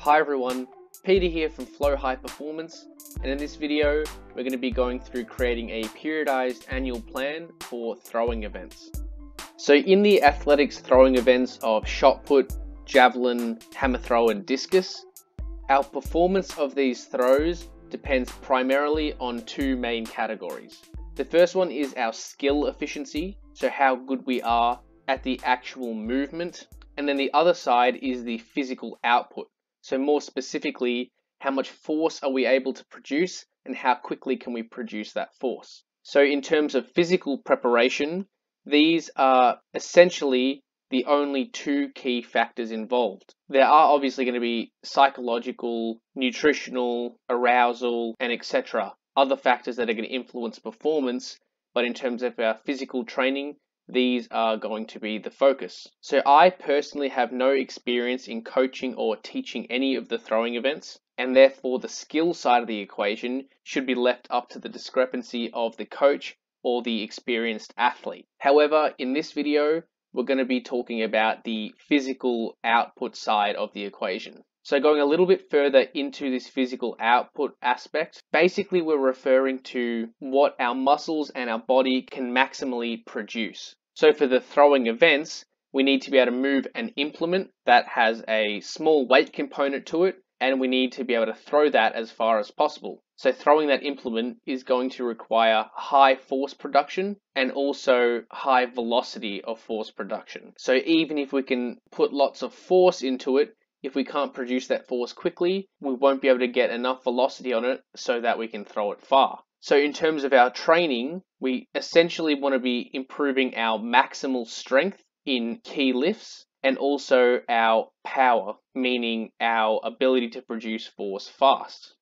Hi everyone, Peter here from Flow High Performance, and in this video we're going to be going through creating a periodized annual plan for throwing events. So in the athletics throwing events of shot put, javelin, hammer throw and discus, our performance of these throws depends primarily on two main categories. The first one is our skill efficiency, so how good we are at the actual movement, and then the other side is the physical output. So more specifically, how much force are we able to produce and how quickly can we produce that force? So in terms of physical preparation, these are essentially the only two key factors involved. There are obviously going to be psychological, nutritional, arousal, and etc. other factors that are going to influence performance, but in terms of our physical training, these are going to be the focus. So I personally have no experience in coaching or teaching any of the throwing events, and therefore the skill side of the equation should be left up to the discrepancy of the coach or the experienced athlete. However, in this video, we're going to be talking about the physical output side of the equation. So going a little bit further into this physical output aspect, basically we're referring to what our muscles and our body can maximally produce. So for the throwing events, we need to be able to move an implement that has a small weight component to it, and we need to be able to throw that as far as possible. So throwing that implement is going to require high force production and also high velocity of force production. So even if we can put lots of force into it, if we can't produce that force quickly, we won't be able to get enough velocity on it so that we can throw it far. So in terms of our training, we essentially want to be improving our maximal strength in key lifts and also our power, meaning our ability to produce force fast.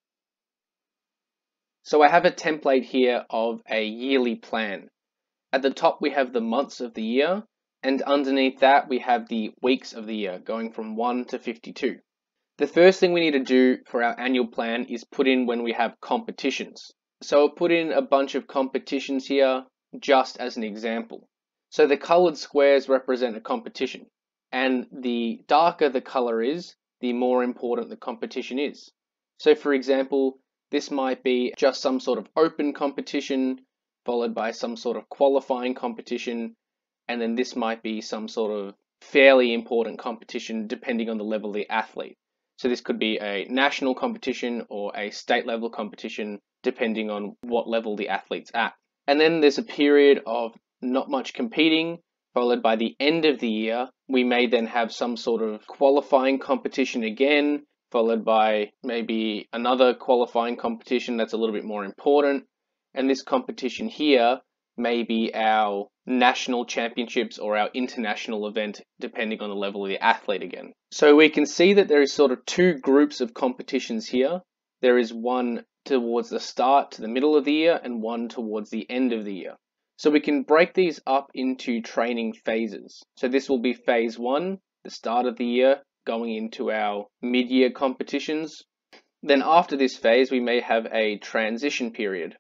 So I have a template here of a yearly plan. At the top we have the months of the year, and underneath that we have the weeks of the year, going from 1 to 52. The first thing we need to do for our annual plan is put in when we have competitions. So I'll put in a bunch of competitions here just as an example. So the colored squares represent a competition, and the darker the color is, the more important the competition is. So for example, this might be just some sort of open competition, followed by some sort of qualifying competition, and then this might be some sort of fairly important competition depending on the level of the athlete. So this could be a national competition or a state level competition depending on what level the athlete's at. And then there's a period of not much competing, followed by the end of the year. We may then have some sort of qualifying competition again, followed by maybe another qualifying competition that's a little bit more important. And this competition here may be our national championships or our international event, depending on the level of the athlete again. So we can see that there is sort of two groups of competitions here. There is one towards the start to the middle of the year and one towards the end of the year. So we can break these up into training phases. So this will be phase 1, the start of the year, going into our mid-year competitions. Then after this phase, we may have a transition period.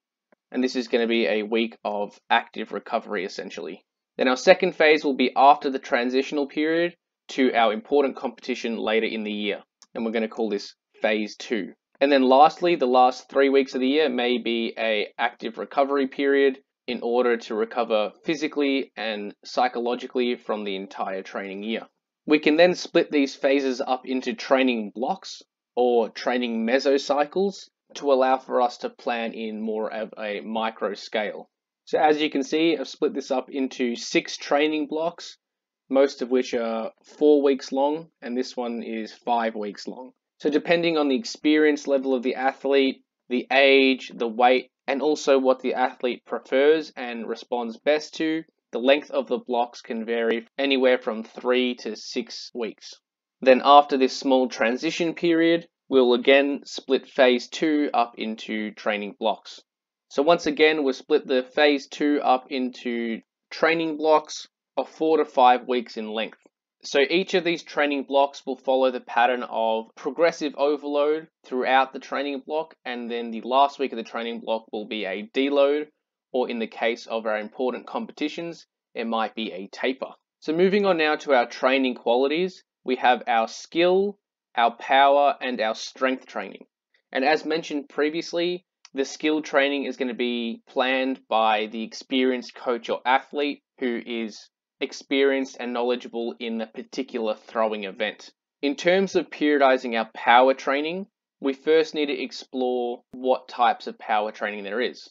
And this is going to be a week of active recovery essentially. Then our second phase will be after the transitional period to our important competition later in the year. And we're going to call this phase 2. And then lastly, the last 3 weeks of the year may be an active recovery period in order to recover physically and psychologically from the entire training year. We can then split these phases up into training blocks or training mesocycles to allow for us to plan in more of a micro scale. So as you can see, I've split this up into 6 training blocks, most of which are 4 weeks long, and this one is 5 weeks long. So depending on the experience level of the athlete, the age, the weight, and also what the athlete prefers and responds best to, the length of the blocks can vary anywhere from 3 to 6 weeks. Then after this small transition period, we'll again split phase 2 up into training blocks. So once again, we'll split the phase 2 up into training blocks of 4 to 5 weeks in length. So each of these training blocks will follow the pattern of progressive overload throughout the training block, and then the last week of the training block will be a deload, or in the case of our important competitions, it might be a taper. So moving on now to our training qualities, we have our skill, our power, and our strength training. And as mentioned previously, the skill training is going to be planned by the experienced coach or athlete who is experienced and knowledgeable in a particular throwing event. In terms of periodizing our power training, we first need to explore what types of power training there is.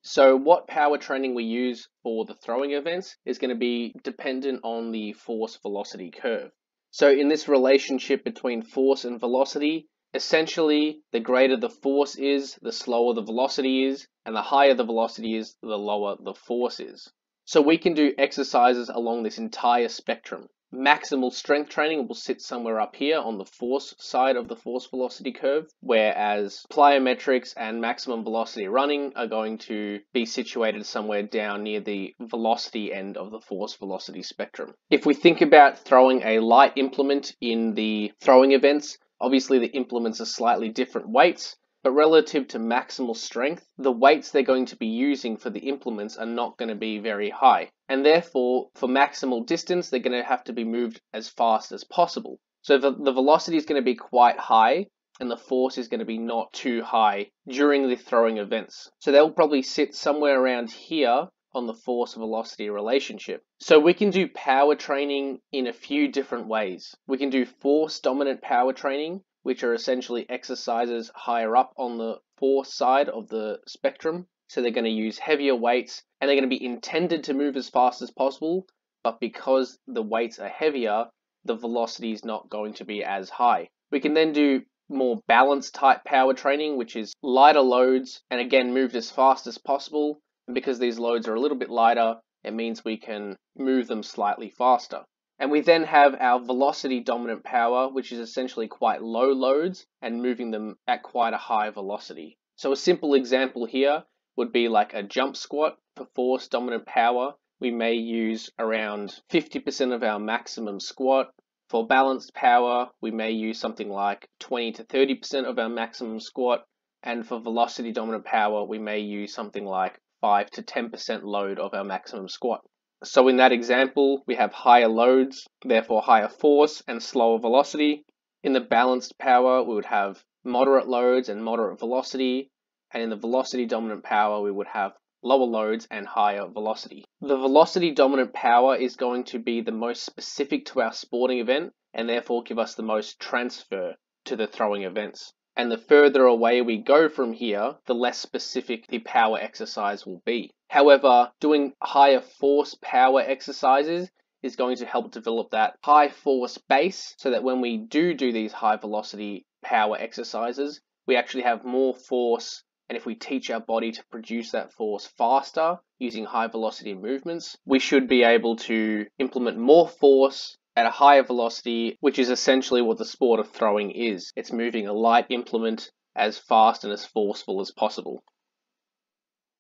So what power training we use for the throwing events is going to be dependent on the force velocity curve. So in this relationship between force and velocity, essentially the greater the force is, the slower the velocity is, and the higher the velocity is, the lower the force is. So we can do exercises along this entire spectrum. Maximal strength training will sit somewhere up here on the force side of the force velocity curve, whereas plyometrics and maximum velocity running are going to be situated somewhere down near the velocity end of the force velocity spectrum. If we think about throwing a light implement in the throwing events, obviously the implements are slightly different weights, but relative to maximal strength, the weights they're going to be using for the implements are not going to be very high. And therefore, for maximal distance, they're going to have to be moved as fast as possible. So the velocity is going to be quite high, and the force is going to be not too high during the throwing events. So they'll probably sit somewhere around here on the force velocity relationship. So we can do power training in a few different ways. We can do force dominant power training, which are essentially exercises higher up on the force side of the spectrum. So they're going to use heavier weights and they're going to be intended to move as fast as possible, but because the weights are heavier, the velocity is not going to be as high. We can then do more balanced type power training, which is lighter loads and again moved as fast as possible. And because these loads are a little bit lighter, it means we can move them slightly faster. And we then have our velocity dominant power, which is essentially quite low loads and moving them at quite a high velocity. So a simple example here would be like a jump squat. For force dominant power, we may use around 50% of our maximum squat. For balanced power, we may use something like 20 to 30% of our maximum squat. And for velocity dominant power, we may use something like 5 to 10% load of our maximum squat. So in that example, we have higher loads, therefore higher force and slower velocity. In the balanced power, we would have moderate loads and moderate velocity. And in the velocity dominant power, we would have lower loads and higher velocity. The velocity dominant power is going to be the most specific to our sporting event and therefore give us the most transfer to the throwing events. And the further away we go from here, the less specific the power exercise will be. However, doing higher force power exercises is going to help develop that high force base so that when we do these high velocity power exercises, we actually have more force. And if we teach our body to produce that force faster using high velocity movements, we should be able to implement more force at a higher velocity, which is essentially what the sport of throwing is. It's moving a light implement as fast and as forceful as possible.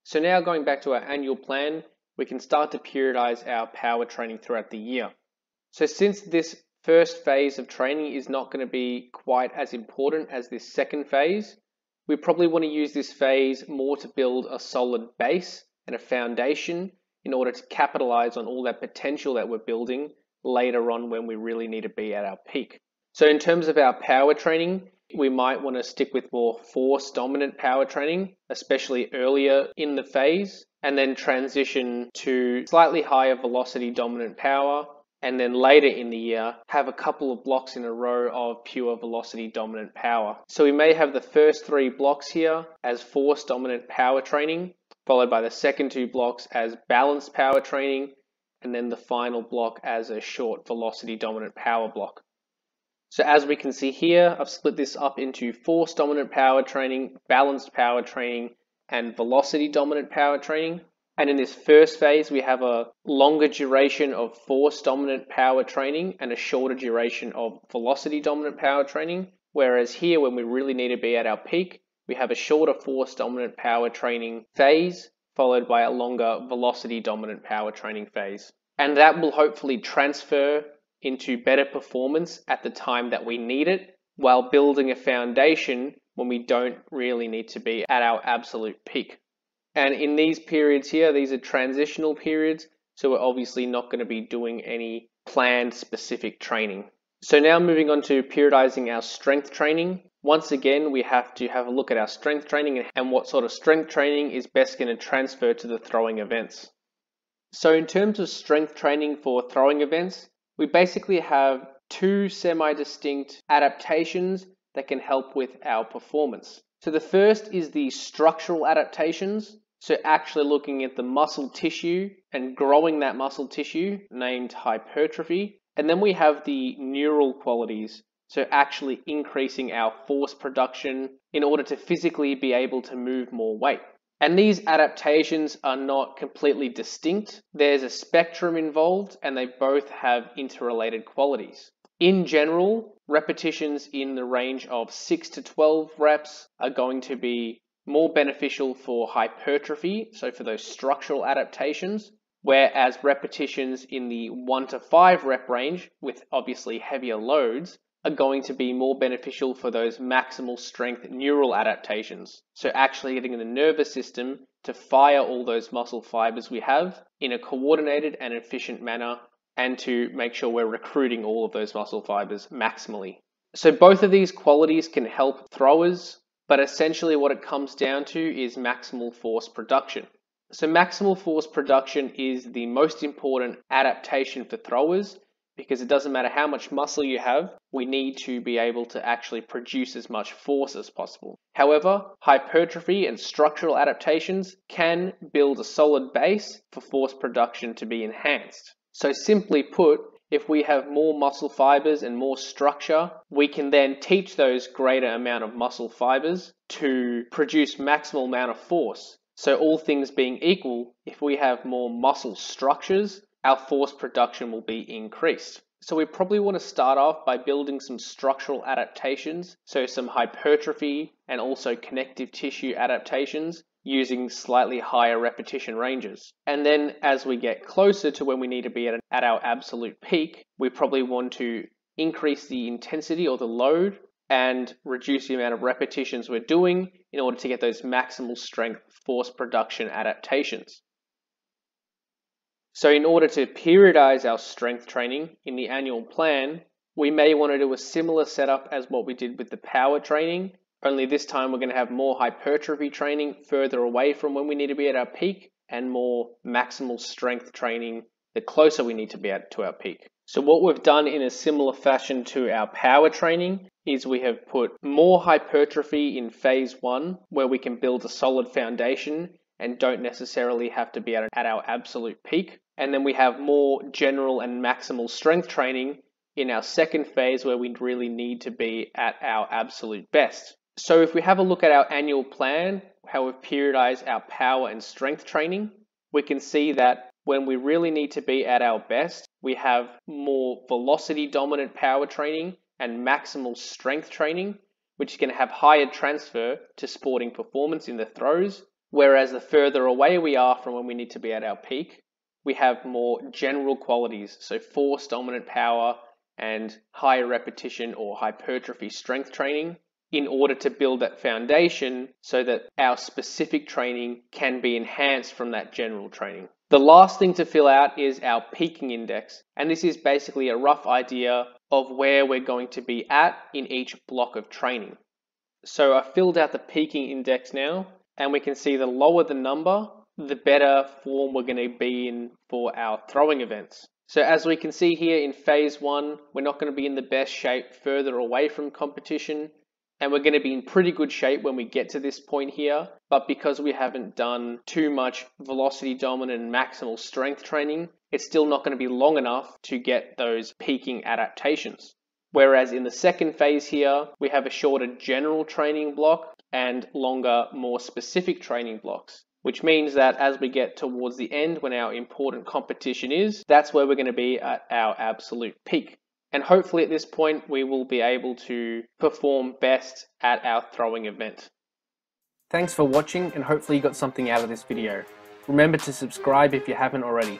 So now going back to our annual plan, we can start to periodize our power training throughout the year. So since this first phase of training is not going to be quite as important as this second phase, we probably want to use this phase more to build a solid base and a foundation in order to capitalize on all that potential that we're building later on when we really need to be at our peak. So in terms of our power training, we might want to stick with more force dominant power training, especially earlier in the phase, and then transition to slightly higher velocity dominant power, and then later in the year have a couple of blocks in a row of pure velocity dominant power. So we may have the first 3 blocks here as force dominant power training, followed by the second 2 blocks as balanced power training, and then the final block as a short velocity dominant power block. So as we can see here, I've split this up into force dominant power training, balanced power training, and velocity dominant power training. And in this first phase, we have a longer duration of force dominant power training and a shorter duration of velocity dominant power training. Whereas here, when we really need to be at our peak, we have a shorter force dominant power training phase, followed by a longer velocity dominant power training phase. And that will hopefully transfer into better performance at the time that we need it, while building a foundation when we don't really need to be at our absolute peak. And in these periods here, these are transitional periods, so we're obviously not going to be doing any planned specific training. So now moving on to periodizing our strength training. Once again, we have to have a look at our strength training and what sort of strength training is best going to transfer to the throwing events. So in terms of strength training for throwing events, we basically have two semi-distinct adaptations that can help with our performance. So the first is the structural adaptations. So actually looking at the muscle tissue and growing that muscle tissue, named hypertrophy. And then we have the neural qualities. So actually increasing our force production in order to physically be able to move more weight. And these adaptations are not completely distinct. There's a spectrum involved and they both have interrelated qualities. In general, repetitions in the range of 6 to 12 reps are going to be more beneficial for hypertrophy, so for those structural adaptations, whereas repetitions in the 1 to 5 rep range, with obviously heavier loads, are going to be more beneficial for those maximal strength neural adaptations. So actually getting the nervous system to fire all those muscle fibers we have in a coordinated and efficient manner, and to make sure we're recruiting all of those muscle fibers maximally. So both of these qualities can help throwers, but essentially what it comes down to is maximal force production. So maximal force production is the most important adaptation for throwers, because it doesn't matter how much muscle you have, we need to be able to actually produce as much force as possible. However, hypertrophy and structural adaptations can build a solid base for force production to be enhanced. So simply put, if we have more muscle fibers and more structure, we can then teach those greater amount of muscle fibers to produce maximal amount of force. So all things being equal, if we have more muscle structures, our force production will be increased. So we probably want to start off by building some structural adaptations, so some hypertrophy and also connective tissue adaptations using slightly higher repetition ranges. And then as we get closer to when we need to be at our absolute peak, we probably want to increase the intensity or the load and reduce the amount of repetitions we're doing in order to get those maximal strength force production adaptations. So in order to periodize our strength training in the annual plan, we may want to do a similar setup as what we did with the power training, only this time we're going to have more hypertrophy training further away from when we need to be at our peak, and more maximal strength training the closer we need to be to our peak. So what we've done in a similar fashion to our power training is we have put more hypertrophy in phase 1, where we can build a solid foundation and don't necessarily have to be at our absolute peak. And then we have more general and maximal strength training in our second phase, where we really need to be at our absolute best. So if we have a look at our annual plan, how we've periodized our power and strength training, we can see that when we really need to be at our best, we have more velocity dominant power training and maximal strength training, which can have higher transfer to sporting performance in the throws. Whereas the further away we are from when we need to be at our peak, we have more general qualities, so force dominant power and higher repetition or hypertrophy strength training, in order to build that foundation so that our specific training can be enhanced from that general training. The last thing to fill out is our peaking index, and this is basically a rough idea of where we're going to be at in each block of training. So I've filled out the peaking index now, and we can see the lower the number, the better form we're going to be in for our throwing events. So as we can see here in phase 1, we're not going to be in the best shape further away from competition, and we're going to be in pretty good shape when we get to this point here. But because we haven't done too much velocity dominant and maximal strength training, it's still not going to be long enough to get those peaking adaptations. Whereas in the second phase here, we have a shorter general training block and longer, more specific training blocks, which means that as we get towards the end, when our important competition is, that's where we're going to be at our absolute peak. And hopefully at this point, we will be able to perform best at our throwing event. Thanks for watching, and hopefully you got something out of this video. Remember to subscribe if you haven't already.